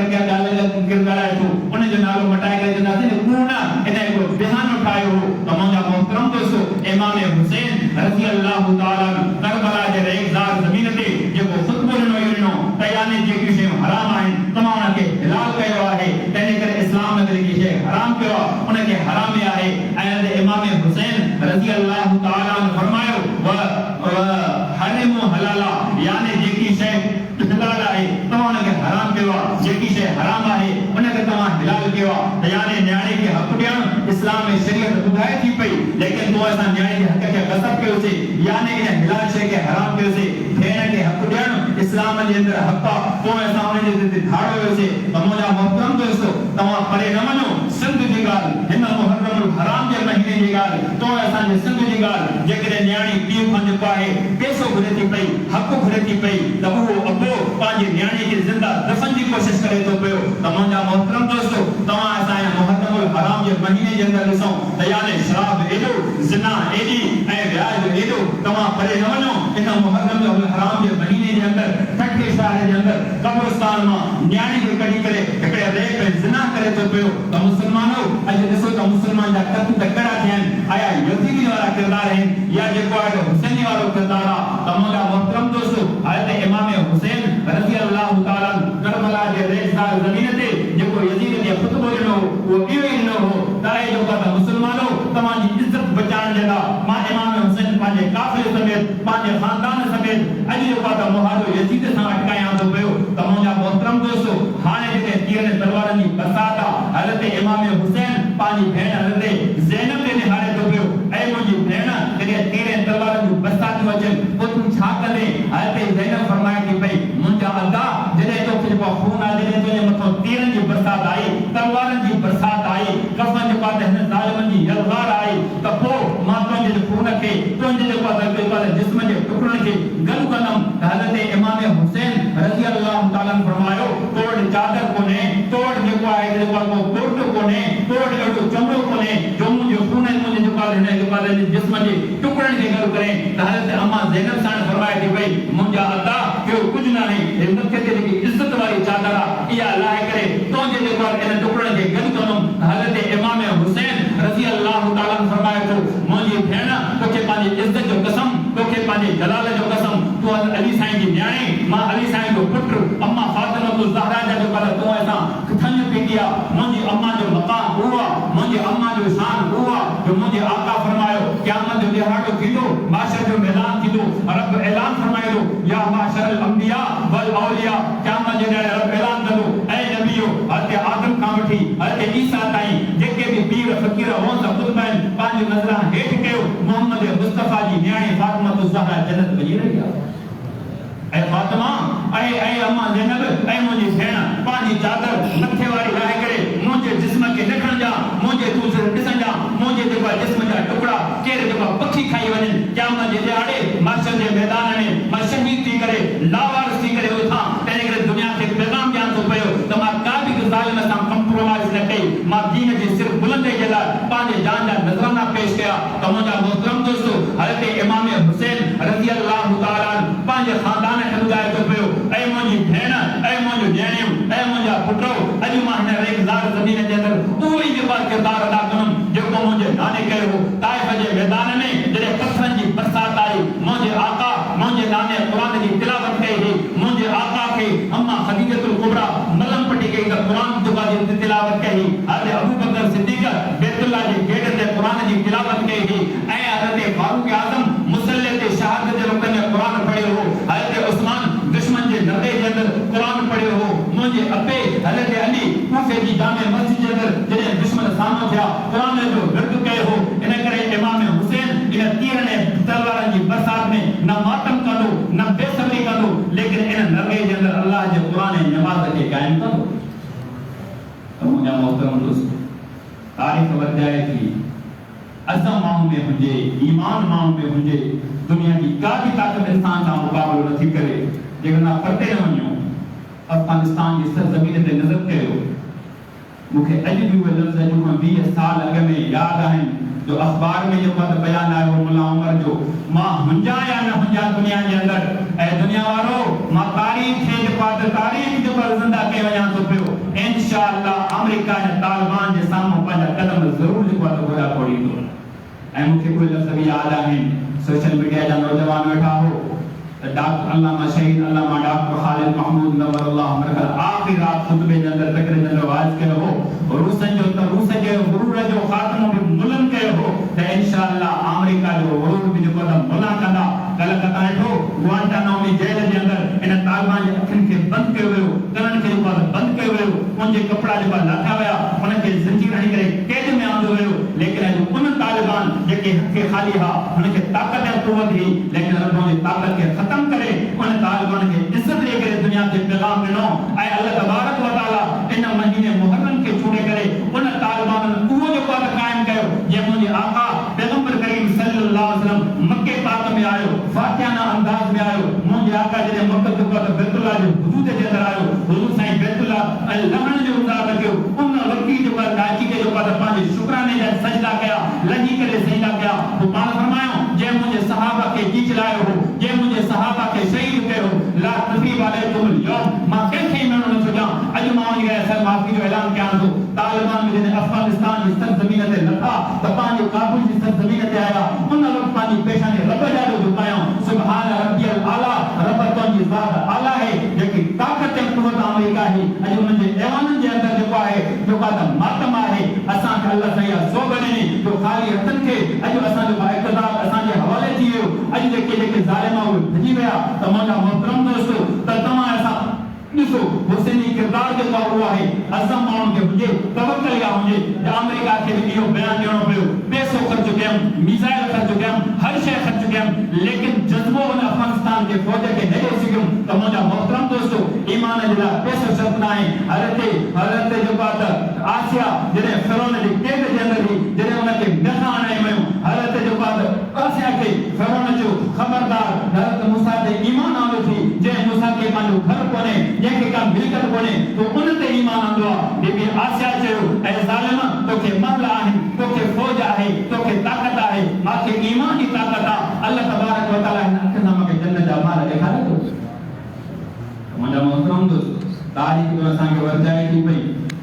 ॻाल्हाए थो उनजो नालो मटाए करे चवंदासीं न कूड़ न, इन हिकिड़ो बहानो ठाहियो हो। त मुंहिंजा मोहतरम दोस्तो, इमाम हुसैन रज़ी अल्लाह ताला करबला जे रेज़ार ज़मीन ते जेको ख़ुतबो ॾिनो त याने जेकी शयूं हराम आहिनि तव्हां उनखे हिलाल कयो आहे, तंहिंजे करे इस्लाम में जेकी शइ हराम कयो आहे उनखे हराम आहे। ऐं इमाम हुसैन रज़ी अल्लाह ताला फरमायो हरिमु हलाला, याने जेकी शइ हिलाल आहे तव्हां उनखे हराम कयो आहे, जेकी शइ हराम आहे उनखे तव्हां हिलाल कयो आहे। त याने न्याणे खे हक़ ॾियणु इस्लाम में शरीयत ॿुधाए थी पई, लेकिन तो असां न्याणे जे हक़ खे ग़सब कयोसीं, याने इन हिलाल शइ खे हराम कयोसीं। भेण खे हक़ ॾियणु इस्लाम जे अंदरि हक़ आहे, तो असां उनजे ते धाड़ो वियोसीं। त मुंहिंजा मोहतरम दोस्तो, तव्हां परे न वञो, सिंध जी ॻाल्हि, हिन मुहर्रम हराम जे महीने जी ॻाल्हि, तो असांजे सिंध जी ॻाल्हि, जेकॾहिं न्याणी पीउ खां जेको आहे पैसो घुरे थी पई, हक़ घुरे थी पई, त उहो अबो पंहिंजे न्याणे खे ज़िंदा दफ़न जी कोशिशि करे थो पियो। त मुंहिंजा मोहतरम दोस्तो, तव्हां असांजे मुहर्रम हराम जे महीने जे अंदरि ॾिसो त याने शराब एॾो, ज़िना एॾी ऐं व्याज एॾो, तव्हां परे न वञो। इन मुहर्रम हराम जे महीने जे अंदरि ठठे शहर जे अंदरि कब्रिस्तान मां न्याणे खे कढी करे हिकिड़े रेप ऐं ज़िना करे थो पियो। त मुस्लमानो, अॼु ॾिसो त मुस्लमान जा कत कहिड़ा थिया आहिनि, आया यज़ीदी वारा किरदार आहिनि या जेको आहे हुसैनी वारो किरदार आहे। त मुंहिंजा मोहतरम दोस्तो, हज़रत इमाम हुसैन रज़ी अल्लाह ताला करबला जे रेज़ार ज़मीन ते जेको यज़ीद खे ख़ुतबो ॾिनो उहो इहो ई ॾिनो हो त जेको त मुस्लमानो, तव्हांजी इज़त बचाइण जे लाइ मां इमाम हुसैन पंहिंजे काफ़िले समेत, पंहिंजे ख़ानदान समेत अॼु जेको आहे त मुहादो यज़ीद सां अटकायां थो पियो। त मुंहिंजा मोहतरम दोस्तो, हाणे जेके तीरनि तलवारनि जी बरसात आहे, हज़रत इमाम हुसैन पंहिंजी भेण हज़रत ज़ैनब ते निहारे थो पियो, ऐं मुंहिंजी भेण जॾहिं तीरनि तलवारनि जूं बरसातियूं अचनि पोइ तूं छा कंदे? हज़रत ज़ैनब फरमाए थी पई, मुंहिंजा अदा, जॾहिं तोखे जेको खून आहे, जॾहिं तुंहिंजे मथां तीरनि जी बरसात आई, तलवारनि जी बरसात आई, कफ़न जेको आहे हिन ज़ालिमनि जी यलगार आई, त पोइ मां तुंहिंजे खून खे, तुंहिंजे जेको आहे जिस्म जे टुकड़नि खे गलु कंदुमि। त हज़रत इमाम हुसैन रज़ी अल्लाह ताला फरमायो, तोड़ चादर कोन्हे, तोड़ जेको आहे को कोट कोन्हे, तोड़ अहिड़ो चमड़ो कोन्हे जो मुंहिंजो खून मुंहिंजे जेको आहे हिन जिस्म जे टुकड़नि खे गलु करे। त हज़रत अम्मा ज़ैनब सां फरमाए थी पई, मुंहिंजा अदा ॿियो कुझु न आहे, हिन मथे ते जेकी इज़त वारी चादर आहे इहा लाहे करे तुंहिंजे जेको आहे इन टुकड़नि खे गलु कंदुमि। हज़रत इमाम हुसैन रज़ी अल्लाह ताला फरमाए थो, मुंहिंजी भेण, तोखे पंहिंजी इज़त जो कसम, तोखे पंहिंजे जलाल जो कसम, तूं अली साईं जी न्याणी, मां अली साईं जो पुटु, अम्मा फातिमा ज़हरा जा जेको आहे तूं असां थञ पीती आहे, मुंहिंजी अम्मा जो मक़ाम उहो आहे, मुंहिंजी अम्मा जो शान उहो आहे जो मुंहिंजे आका फरमायो क़यामत जो ॾिहाड़ो थींदो, माशर जो मैदान थींदो, रब ऐलान फरमाए थो, या माशरल अंबिया वल औलिया, क़यामत जे ॾींहुं रब ऐलान कंदो, ऐ नबियो, हज़रत आदम खां वठी हज़रत ईसा ताईं जेके बि पीर फ़क़ीर हुअनि त ख़ुद में पंहिंजी नज़रां हेठि कयो, मोहम्मद मुस्तफ़ा जी न्याणी फातिमा ज़हरा जन्नत वञी रही आहे। ऐं फातिमा ऐं अम्मा ज़ैनब ऐं मुंहिंजी भेण पंहिंजी चादर मथे वारी लाहे करे मुंहिंजे जिस्म खे न खणजा, मुंहिंजे तूं सिर्फ़ु ॾिसंजा, मुंहिंजे जेको आहे जिस्म जा टुकड़ा केरु जेको पखी खाई वञनि, क़यामत जे ॾिहाड़े माशर जे मैदान में मां शहीद थी करे, लावारिस थी करे उथां। तंहिंजे करे दुनिया खे पैगाम ॾियां थो पियो त मां का बि ज़ालिम मां दीन जी सिर्फ बुलंदे जे लाइ पंहिंजे जान जा नज़राना पेश कया। त मुंहिंजा मोहतरम दोस्तो, हज़रत इमाम हुसैन रज़ी अल्लाह तआला पंहिंजे ख़ानदान खे ॿुधाए थो पियो, ऐं मुंहिंजी भेण, ऐं मुंहिंजूं ॼाणियूं, ऐं मुंहिंजा पुट, अॼु मां हिन रेगज़ार ज़मीन जे अंदरि उहो ई किरदार अदा कंदुमि जेको मुंहिंजे नाने कयो हो। ताइफ़ जे मैदान में जॾहिं पत्थरनि जी बरसात आई, मुंहिंजे आका मुंहिंजे नाने क़ुरान जी तिलावत कई हुई। मुंहिंजे आका खे अम्मा खदीजतुल कुबरा मलम पटी कई त क़ुरान जी तिलावत कई। हज़रत अबू बकर सिद्दीक़ बैतुल्लाह जे गेट ते क़ुरान जी तिलावत कई हुई, ऐं हज़रत फारूक आज़म मुसल्ले ते शहादत जे रुकन में क़ुरान पढ़ियो हो। हज़रत उस्मान दुश्मन जे नदे जे अंदरि क़ुरान पढ़ियो हो। मुंहिंजे अबे हज़रत अली कूफे जी जामे मस्जिद जे अंदरि जॾहिं दुश्मन साम्हूं थिया, क़ुरान जो विर्द कयो हो। इन करे इमाम हुसैन इन तीरनि ऐं तलवारनि जी बरसात में न मातम कंदो, न बेसब्री कंदो, लेकिन इन नरगे जे अंदरि अल्लाह जे क़ुरान ऐं नमाज़ खे क़ाइम कंदो। त मुंहिंजा मोहतरम दोस्त, तारीख़ वधाए थी अज़म माण्हू में हुजे, ईमान माण्हू में हुजे, दुनिया जी का बि ताक़त इंसान सां मुक़ाबिलो नथी करे। जेकॾहिं परते न वञो, अफ़गानिस्तान जी सरज़मीन ते नज़र कयो, मूंखे अॼु बि उहे लफ़्ज़ जो 20 साल अॻु में यादि आहिनि जो अख़बार में जेको बयान आयो हो मुल्ला उमर जो, मां हुंजा या न हुंजा दुनिया जे अंदरि, ऐं दुनिया वारो मां तारीख़ खे जेको ज़िंदा कयो वञा थो पियो। इंशाअल्लाह अमेरिका ऐं तालिबान जे साम्हूं पंहिंजा क़दम ज़रूरु जेको आहे घोड़ा खोड़ींदो। ऐं मूंखे उहे लफ़्ज़ बि यादि आहिनि, सोशल मीडिया जा नौजवान वेठा हो त डॉक्टर अल्लामा शहीद अल्लामा डॉक्टर ख़ालिद महमूद नवरल्लाह मरकज़ आख़िरी रात ख़ुतबे जे अंदरि तकरीर जे अंदरि वाइज़ कयो हो, रूस जे गुरूर जो ख़ात्मो बि मुलन कयो हो त इंशाअल्लाह अमेरिका जो गुरूर बि जेको आहे मुला कंदा। कलकत्ता हेठो गुआंटानामो जेल जे अंदरि इन तालिबान जे अखियुनि खे बंदि कयो वियो, कननि खे जेको आहे बंदि कयो वियो, उनजे कपिड़ा जेको आहे लाथा विया, उनखे ज़ंजीर हणी करे कैद में आंदो वियो। लेकिन अॼु उन तालिबान जेके हथ ख़ाली हा, उनखे ताक़त ऐं क़ुवत हुई, लेकिन रब जी ताक़त खे ख़त्म करे उन तालिबान खे इज़त ॾेई करे दुनिया ते पैगाम ॾिनो। ऐं अल्लाह तबारक व तआला इन महीने मुहर्रम खे चूंडे करे उन तालिबान उहो जेको आहे क़ाइम कयो जंहिं मुंहिंजे आका पैगंबर करीम सल्लल्लाहु अलैहि वसल्लम मक्के पाक में आयो, फातिहाना अंदाज़ में आयो। मुंहिंजे आका जॾहिं मक्के जेको आहे बैतुल्लाह जे हुदूद जे अंदरि आयो, हुजूर साईं बैतुल्लाह ऐं लहण जो उतार कयो, उन वक़्ति जेको आहे काची के जेको आहे पंहिंजे शुक्राने जा सजदा कया, लही करे सजदा कया। पोइ पाण फरमायो जंहिं मुंहिंजे सहाबा खे जी चलायो हो, जंहिं मुंहिंजे सहाबा खे शहीद कयो, ला तसरीब अलैकुम अल-यौम, मां कंहिंखे ई मरणो नथो ॾियां। अॼु मां वञी करे असर माफ़ी जो ऐलान कयां थो। तालिबान में जॾहिं अफ़गानिस्तान जी सरज़मीन ते लथा त पंहिंजे काबुल जी सरज़मीन ते आया, उन वक़्तु पंहिंजी पेशानी रब ॾाढो झुकायूं, सुभान रब्बियल आला, रब तुंहिंजी ज़ात आला आहे, जेकी ताक़त ऐं क़ुवत अमेरिका आहे। अॼु उन्हनि जे ऐवाननि जे अंदरि जेको आहे मातम आहे। असांखे अल्लाह साईं सोभ ॾिनी जो ख़ाली हथनि खे अॼु असांजो इक़्तिदार असांजे हवाले थी वियो। अॼु जेके ज़ालिम उहे भॼी विया। त मुंहिंजा मोहतरम दोस्तो, त तव्हां असां ॾिसो हुसैनी किरदार जेको उहो आहे, अज़म माण्हुनि खे हुजे, तवक्कल या हुजे। अमेरिका खे बि इहो बयानु ॾियणो पियो, पैसो ख़र्च कयमि, मिसाइल ख़र्च कयमि, हर शइ ख़र्च कयमि, लेकिन जज़्बो उन अफ़गानिस्तान जे फ़ौज खे न ॾेई सघियुमि। त मुंहिंजा मोहतरम दोस्तो, ईमान जे लाइ पैसो शर्त न आहे। हज़रत जेको आहे त आसिया जॾहिं फ़िरौन जी कैद जे अंदरि हुई, जॾहिं उनखे नथा आणाई वियूं, हज़रत जेको आहे त आसिया खे फ़िरौन जो ख़बरदार हज़रत मूसा ते ईमान आंदो थी, जंहिं मूसा खे पंहिंजो घर कोन्हे, जंहिंखे का मिल्कियत कोन्हे, तो उन ते ईमान आंदो आहे। बीबी आसिया चयो, ऐं ज़ालिम, तोखे महल आहिनि, तोखे फ़ौज आहे, तोखे ताक़त आहे, मूंखे ईमान जी ताक़त आहे। अल्लाह तबारक व तआला हिन अखियुनि सां मूंखे जन्नत जा माल ॾेखारे थो। मुंहिंजा मोहतरम दोस्त, तारीख़ तो असांखे वधाए थी पई,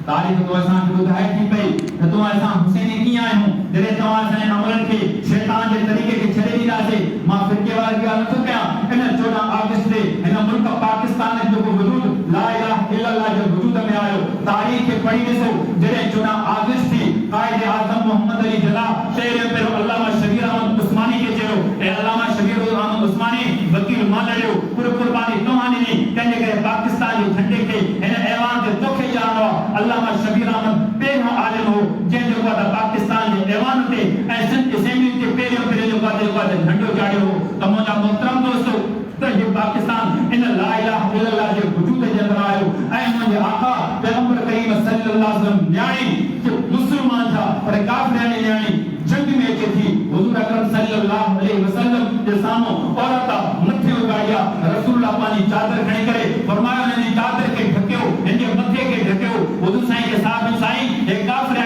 तारीख़ तो असांखे ॿुधाए थी पई त तव्हां असां हुसैनी कीअं आहियूं। जॾहिं तव्हां असांजे अमलनि खे शैतान जे तरीक़े खे छॾे ॾींदासीं। मां फ़िरके वारी ॻाल्हि नथो कयां। इन 14 अगस्त ते हिन मुल्क पाकिस्तान जो जेको वजूद ला इलाहा इल्लल्लाह जे वजूद में आयो, तारीख़ खे पढ़ी ॾिसो। जॾहिं 14 अगस्त थी, क़ाइद आज़म मोहम्मद अली जिन्ना पहिरियों अल्लामा शबीर अहमद उस्मानी खे चयो, ऐं अल्लामा शबीर अहमद उस्मानी वकील मां लड़ियो, पूरी कुर्बानी तव्हां ॾिनी, तंहिंजे करे पाकिस्तान जे झंडे खे हिन ऐवान ते तोखे ॼाणो आहे। अल्लामा शबीर अहमद पहिरियों आलिम हो जंहिं जेको आहे पाकिस्तान जे ऐवान ते ऐं सिंध असेंबली ते पहिरियों जेको आहे झंडो चाढ़ियो हो। त मुंहिंजा मोहतरम दोस्तो, त हीउ पाकिस्तान इन ला इलाहा इल्लल्लाह जे वजूद जे अंदरि आयो। ऐं मुंहिंजे आका पैगंबर करीम सल्लल्लाहु अलैहि वसल्लम न्याणी मुस्लमान था, पर काफ़िर न्याणी जंग में अचे थी। हुजूर अकरम सल्लल्लाहु अलैहि वसल्लम जे साम्हूं औरत मथे उगाड़िया, रसूलुल्लाह पानी चादर खणी करे फरमायो, हिन जी चादर खे ढकियो, हिन जे मथे खे ढकियो। हुजूर साईं के साहब साईं हे काफ़िर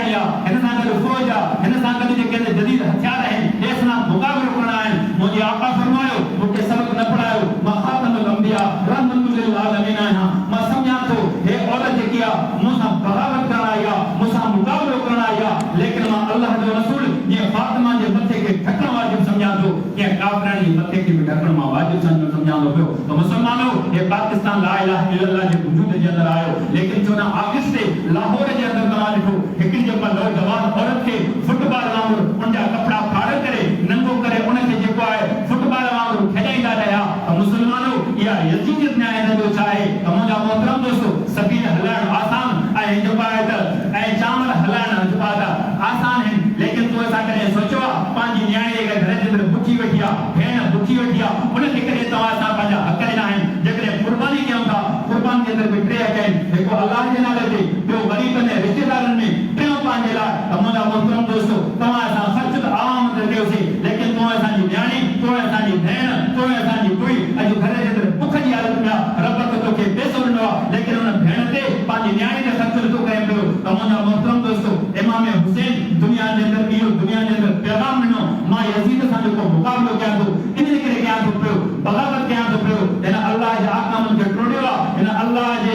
तो मुसलमानों ये पाकिस्तान ला इलाहा इल्लल्लाह जे वजूद जे अंदर आयो लेकिन 14 अगस्त से लाहौर जे अंदर तमा ॾिठो हिकड़ी जे नौजवान औरत के फुटबॉल वांगुरु उनजा कपड़ा फाड़ करे नंगो करे उनके जेको आहे फुटबॉल वांगुरु खेॾाईंदा रहिया तो मुसलमानों या यजीदियत न्याय न जो चाहे तो मुंहिंजा मोहतरम दोस्तों सफ़ीन हलाइण आसान ऐं जेको आहे त ऐं चांवर हलाइण जेको आहे त आसान है लेकिन तो ऐसा करे सोचो पांजी न्याणी के घर जे अंदर बुखी वेठी आहे भेण बुखी वेठी आहे उनके करे तव्हां असां पंहिंजा हक़ ॾिना आहिनि जेकॾहिं कुर्बानी कयूं था कुर्बान जे अंदर बि टे हक़ आहिनि हिकु अल्लाह जे नाले ते ॿियो ग़रीबनि ऐं रिश्तेदारनि में टियों पंहिंजे लाइ त मुंहिंजा मोहतरम दोस्तों तव्हां असां ख़र्च त आवाम ते कयोसीं लेकिन तो असांजी न्याणी तो असांजी भेण तो असांजी कुड़ी अॼु घर जे अंदर बुख जी हालत में आहे रब त तोखे पैसो ॾिनो आहे लेकिन उन भेण ते पंहिंजी न्याणी ते ख़र्च नथो करे पियो त मुंहिंजा मोहतरम दोस्तों इमाम हुसैन दुनिया जे अंदर इहो दुनिया जे अंदर पैगाम ॾिनो मां यजीद सां जेको मुक़ाबिलो कयां थो इन करे कयां थो पियो बग़ावत कयां थो पियो हिन अल्लाह जे अहकामनि खे टोड़ियो आहे हिन अल्लाह जे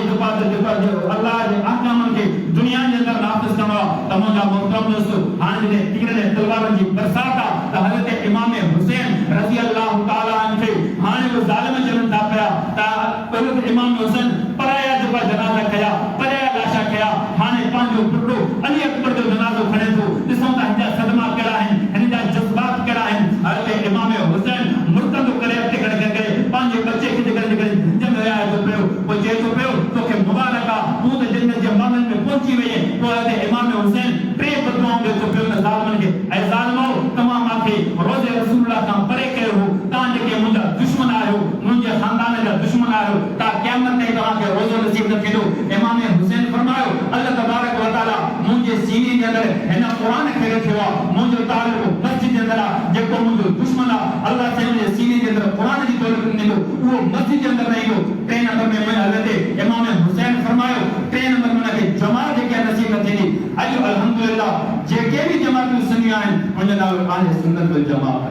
अल्लाह जे अहकामनि खे दुनिया जे अंदर नाफ़िज़ करणो आहे त मुंहिंजा मोहतरम दोस्तों हाणे जॾहिं तीर ऐं तलवारनि जी बरसात आहे त हज़रत इमाम हुसैन रज़ी अल्लाह ताला अन्हु खे हाणे उहे ज़ालिम चवनि था पिया त हज़रत इमाम हुसैन पराया जेका जनाज़ा कया पराया लाशा कया हाणे पंहिंजो पुटो अली अकबर जो जनाज़ो खणे थो ॾिसूं था हिन जा सदमा कहिड़ा आहिनि हिन जा जज़्बात कहिड़ा आहिनि हज़रत इमाम हुसैन मुर्तद करे अॻिते करे पंहिंजे बचे खे जेकॾहिं झंझ में विहाए थो पियो पोइ चए थो पियो तोखे मुबारक आहे तूं त जन्नत जे मामलनि में पहुची वई आहीं पोइ हज़रत इमाम हुसैन टे बदुआऊं ॾिए थो पियो न ज़ालिमनि खे ऐं ज़ालिमो तव्हां मूंखे रोज़े रसूलुल्लाह खां परे कयो हो तव्हां जेके मुंहिंजा दुश्मन आहियो मुंहिंजे ख़ानदान जा दुश्मन आहियो तव्हां क़यामत ताईं तव्हांखे रोज़ो नसीब न थींदो इमाम हुसैन फरमायो अल्लाह तबारक व तआला मुंहिंजे सीने जे अंदर हिन क़ुरान खे रखियो आहे मुंहिंजो तालिबो मस्जिद जे अंदर आहे जेको मुंहिंजो दुश्मन आहे अल्लाह चयो मुंहिंजे सीने जे अंदर क़ुरान जी दौलत ॾींदो उहो मस्जिद जे अंदर न ईंदो टे नंबर में हज़रत इमाम हुसैन फरमायो टे नंबर में उनखे जमात जेके नसीब न थींदी अॼु अल्हम्दुलिल्लाह जेके बि जमातूं सुन्नी आहिनि उनजो नालो आहे सुन्नत वल जमात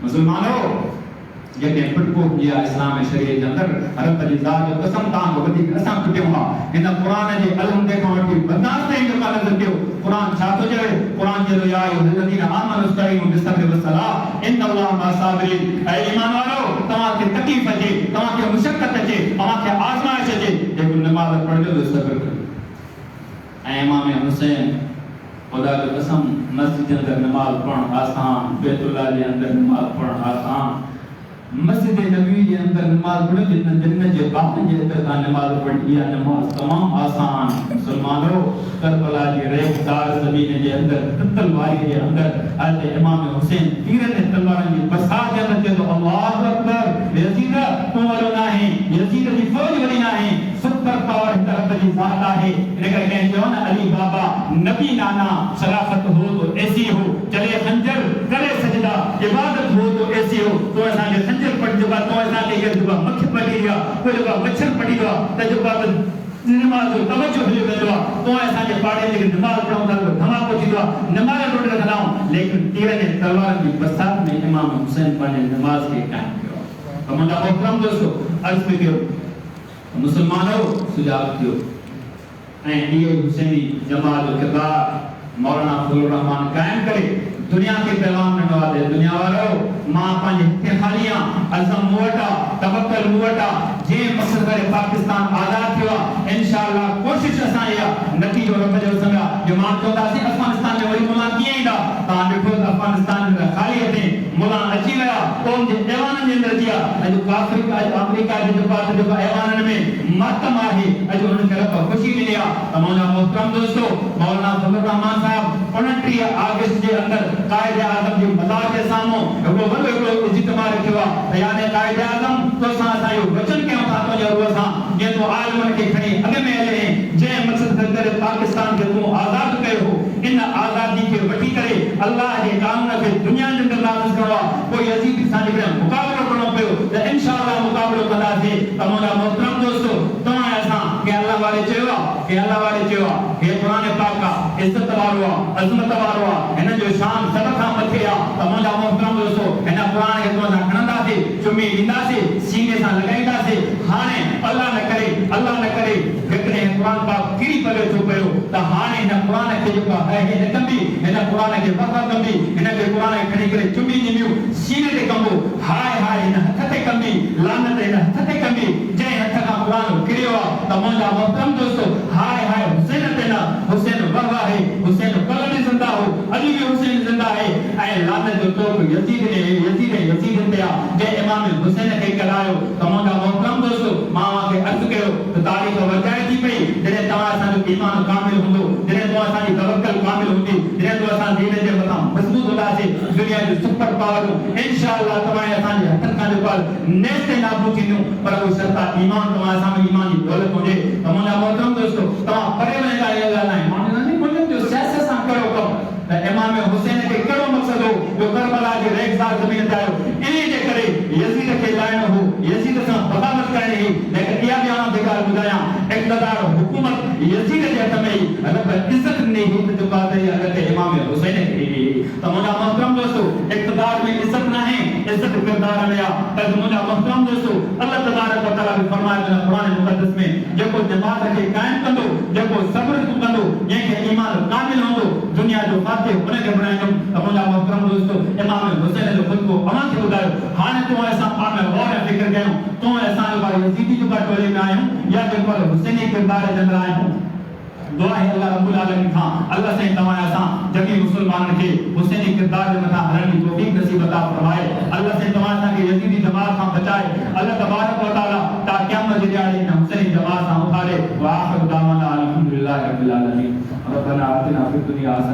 मुसलमानों जेके फुटको दिया इस्लाम शरीयत के अंदर रब जी ज़ात जो कसम तां को वधी असां कुटियो हा इन कुरान जे अलहमदे को वठी बर्दाश्त ताईं जो काल कयो कुरान छा तो चवे कुरान जे या अय्युहल्लज़ीना आमनु इस्तईनु बिस्सब्रि वस्सलाह इन अल्लाह मा साबिरीन ऐ ईमान वालो तव्हां के तकलीफ अचे तव्हां के मुशक्कत अचे तव्हां के आज़माइश अचे जेको नमाज पढ़जो तो सब्र कयो ऐ इमाम हुसैन खुदा की कसम मस्जिद के अंदर नमाज पढ़ना आसान बैतुल्लाह के अंदर नमाज पढ़ना आसान मस्जिद नबी के अंदर नमाज पढ़ो जितना जन्नत के बाप के अंदर का नमाज पढ़ी है नमाज तमाम आसान मुसलमानों करबला के रेखदार ज़मीन के अंदर तलवार के अंदर हज़रत इमाम हुसैन तीर ने तलवार की बरसात के अंदर तो अल्लाह अकबर यजीद तो वालो नहीं यजीद की फौज वाली नहीं सुपर पावर तरफ की ज़ात है लेकिन कहते हो ना अली बाबा नबी नाना शराफत हो तो ऐसी हो चले खंजर करे सजदा इबादत हो तो ऐसी हो तो ऐसा के खंजर पड़ जो तो ऐसा के ये जो मक्खी पड़ी गया कोई जो मच्छर पड़ी गया तो जो बात नमाज तवज्जो हो गया तो ऐसा के पाड़े लेकिन नमाज पढ़ो तो धमाको थी गया नमाज रोड रखलाऊं लेकिन तीर ने तलवार की बरसात में इमाम हुसैन पढ़ने नमाज के कायम किया तो मुझे मोहतरम दोस्तों अर्ज में कियो मुसलमानों सुजाग थियो ऐं ये हुसैनी जमात जो किरदार मौलाना फजलुर रहमान कायम करे दुनिया के पैगाम न नवाजे दुनिया वालों मां पांजे हिते खालियां अज़म मुवटा तवक्कल मुवटा जे मकसद करे पाकिस्तान आजाद थियो इंशाअल्लाह कोशिश असा या नतीजो रब जो संगा जो मां चोदासी अफगानिस्तान में वरी मुला किए ईंदा ता देखो अफगानिस्तान में खाली थे मुला अची गया कौन जे ऐवान जे अंदर जिया अज काफिर का अमेरिका जे जो बात जो ऐवान में मातम आहे अज उन के रब खुशी मिलिया तमाम मोहतरम दोस्तों मौलाना फजलुर रहमान साहब 29 अगस्त के अंदर कायदे आज़म के मज़ार के सामने वो बड़ो इज्तिमा रखियो यानी कायदे आज़म तो सा यो वचन के था तो जरूर सा ये तो आलमन के खणी अगे में हले जे मकसद कर पाकिस्तान के तू आजाद कयो इन आजादी के वठी करे अल्लाह के कानून के दुनिया के अंदर नाफिज करो कोई यजीद सा जे मुकाबलो करो पियो तो इंशाअल्लाह मुकाबलो कदा थे तमाम मोहतरम दोस्तों तो ऐसा के अल्लाह वाले चयो ये कुरान पाक का इज्जत वालो अजमत वालो इन जो शान सब का मथे आ तमाम मोहतरम दोस्तों इन कुरान के तो खणंदा से चुमी इंदा से सीने से लगाइंदा से हाने अल्लाह न करे जितने कुरान पाक किरी पवे तो पयो त हाने इन कुरान के जो है इन कंबी इन कुरान के वफा कंबी इन के कुरान खणी करे चुमी निमियो सीने ते कंबो हाय इन हथ ते कंबी लानत इन हथ तमाम मोहतरम दोस्तों, हाय हाय हुसैन तेना, हुसैन वह है, हुसैन कल भी जिंदा हो, अभी भी हुसैन जिंदा है। ऐ लानत जो तो यजीद ते जे इमाम हुसैन के करायो। तमाम मोहतरम दोस्तों, मां के अर्ज कयो तो तारीख वजाए थी पई जने तवा सा ईमान कामिल हुंदो, जने तवा सा तवक्कल कामिल हुंदी, जने तवा सा दीन जे मथा मजबूत होला से दुनिया जो सुपर पावर इंशाअल्लाह तवा असा जे हथन का जो पर नेस्ते नाबूद थींदियूं, पर वो शर्ता ईमान तवा सा ईमान की दौलत हुजे। तमाम मोहतरम दोस्तों, तवा परे वने का ये ॻाल्हि आहे, माण्हू नहीं बोलनि जो सियासत सां कयो कम त इमाम हुसैन के कहिड़ो मक़सद हो जो करबला जे रेगिस्तान ज़मीन ते आयो। इन जे करे यजीद के लाइण हो, यजीद सां बगावत करणी हुई। लेकिन इहा बि आउं बेकार ॿुधायां, इक़्तिदार हुकूमत यजीद जे हथ में ही, रब इज्जत ॾिनी हुई त जेका त हज़रत इमाम हुसैन खे ॾिनी। त मुंहिंजा मोहतरम दोस्तों, इक़्तिदार में इज्जत न आहे, इज्जत किरदार में आहे। त मुंहिंजा मोहतरम दोस्तों, अल्लाह तबारक व तआला बि फरमाए थो क़ुरान मुक़द्दस में, जेको जमात खे क़ाइम कंदो, जेको सब्र कंदो, जंहिंखे ईमान कामिल हूंदो, दुनिया जो फातिह उनखे बणाईंदुमि। त मुंहिंजा मोहतरम दोस्तों, इमाम हुसैन जो ख़ुतबो अवां खे ॿुधायो। हाणे तूं असां पाण में गौर ऐं फ़िक्र कयूं, तूं असां जो भाई यजीदी जो टोले में आहियूं या जेको हुसैनी किरदार जे अंदरि आहियूं। दुआ है अल्लाह रब्बुल आलमीन खां, अल्लाह से तमाम असां जमी मुसलमाननि खे हुसैनी किरदार जे मथां हलण जी तौफ़ीक़ नसीब अता फरमाए। अल्लाह से तमाम असां खे यजीदी जमात खां बचाए। अल्लाह तबारक व तआला ता क़यामत जे ॾींहुं हिन हुसैनी जमात सां उठारे। व आख़िर दावाना अल्हम्दुलिल्लाहि रब्बिल आलमीन। रब्बना आतिना फ़िद दुनिया हसनह